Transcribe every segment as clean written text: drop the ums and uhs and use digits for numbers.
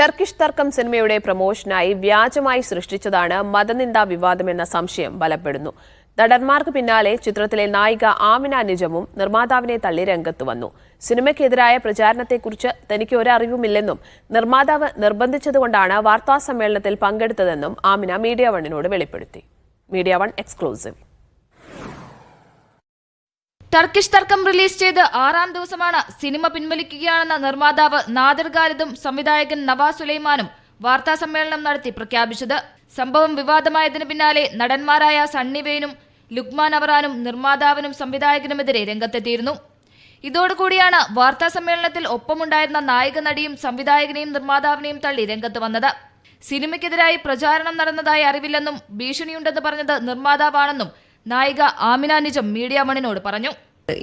Turkish തർക്കം സിനിമയുടെ പ്രമോഷനായി വ്യാജമായി സൃഷ്ടിച്ചതാണ് മതനിന്ദാ വിവാദമെന്ന സംശയം ബലപ്പെടുന്നു. നടന്മാർക്ക് പിന്നാലെ ചിത്രത്തിലെ നായിക ആമിന നിജമും നിർമ്മാതാവിനെ തള്ളി രംഗത്ത് വന്നു. സിനിമയ്ക്കെതിരായ പ്രചാരണത്തെക്കുറിച്ച് തനിക്ക് ഒരറിവുമില്ലെന്നും നിർമ്മാതാവ് നിർബന്ധിച്ചതുകൊണ്ടാണ് വാർത്താസമ്മേളനത്തിൽ പങ്കെടുത്തതെന്നും ആമിന മീഡിയ വണ്ണിനോട് വെളിപ്പെടുത്തി. Media one exclusive. ടർക്കിഷ് തർക്കം റിലീസ് ചെയ്ത് 6ാം ദിവസമാണ് സിനിമ പിൻവലിക്കുകയാണെന്ന നിർമ്മാതാവ് നാദിർ ഖാലിദും സംവിധായകൻ നവാസ് സുലൈമാനും വാർത്താസമ്മേളനം നടത്തി പ്രഖ്യാപിച്ചത്. സംഭവം വിവാദമായതിനു പിന്നാലെ നടന്മാരായ സണ്ണി വെയിനും ലുക്മാൻ അവറാനും നിർമ്മാതാവിനും സംവിധായകനുമെതിരെ രംഗത്തെത്തിയിരുന്നു. ഇതോടുകൂടിയാണ് വാർത്താസമ്മേളനത്തിൽ ഒപ്പമുണ്ടായിരുന്ന നായിക നടിയും സംവിധായകനെയും നിർമ്മാതാവിനെയും തള്ളി രംഗത്ത് വന്നത്. സിനിമയ്ക്കെതിരായി പ്രചാരണം നടന്നതായി അറിവില്ലെന്നും ഭീഷണിയുണ്ടെന്ന് പറഞ്ഞത് നിർമ്മാതാവാണെന്നും നായിക ആമിന നിജം മീഡിയ വണ്ണിനോട് പറഞ്ഞു.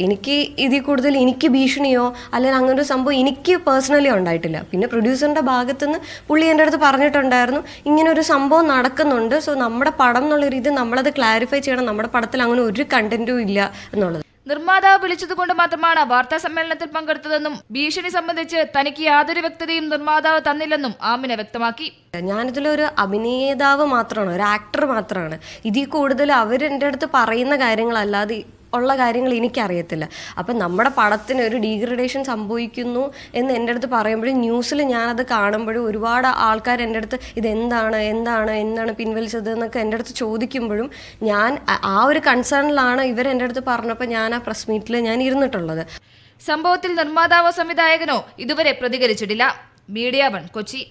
എനിക്ക് ഇതിൽ കൂടുതൽ എനിക്ക് ഭീഷണിയോ അല്ലെങ്കിൽ അങ്ങനെ ഒരു സംഭവം എനിക്ക് പേഴ്സണലി ഉണ്ടായിട്ടില്ല. പിന്നെ പ്രൊഡ്യൂസറിൻ്റെ ഭാഗത്തുനിന്ന് പുള്ളി എൻ്റെ അടുത്ത് പറഞ്ഞിട്ടുണ്ടായിരുന്നു ഇങ്ങനെ ഒരു സംഭവം നടക്കുന്നുണ്ട്, സോ നമ്മുടെ പടം എന്നുള്ള രീതി നമ്മളത് ക്ലാരിഫൈ ചെയ്യണം, നമ്മുടെ പടത്തിൽ അങ്ങനെ ഒരു കണ്ടന്റും ഇല്ല എന്നുള്ളത്. നിർമ്മാതാവ് വിളിച്ചതുകൊണ്ട് മാത്രമാണ് വാർത്താ സമ്മേളനത്തിൽ പങ്കെടുത്തതെന്നും ഭീഷണി സംബന്ധിച്ച് തനിക്ക് യാതൊരു വ്യക്തതയും നിർമ്മാതാവ് തന്നില്ലെന്നും ആമിന വ്യക്തമാക്കി. ഞാനിതിലൊരു അഭിനേതാവ് മാത്രമാണ്, ഒരു ആക്ടർ മാത്രമാണ്. ഇതിൽ കൂടുതൽ അവരെൻ്റെ അടുത്ത് പറയുന്ന കാര്യങ്ങളല്ലാതെ ഉള്ള കാര്യങ്ങൾ എനിക്കറിയത്തില്ല. അപ്പം നമ്മുടെ പടത്തിന് ഒരു ഡീഗ്രഡേഷൻ സംഭവിക്കുന്നു എന്ന് എൻ്റെ അടുത്ത് പറയുമ്പോഴും ന്യൂസിൽ ഞാനത് കാണുമ്പോഴും ഒരുപാട് ആൾക്കാർ എൻ്റെ അടുത്ത് എന്താണ് പിൻവലിച്ചത് എന്നൊക്കെ എൻ്റെ അടുത്ത് ചോദിക്കുമ്പോഴും ഞാൻ ആ ഒരു കൺസേണിലാണ് ഇവരെൻ്റെ അടുത്ത് പറഞ്ഞപ്പോൾ ഞാൻ ആ പ്രസ് മീറ്റിൽ ഞാൻ ഇരുന്നിട്ടുള്ളത്. സംഭവത്തിൽ നിർമ്മാതാവോ സംവിധായകനോ ഇതുവരെ പ്രതികരിച്ചിട്ടില്ല. Media one, Kochi.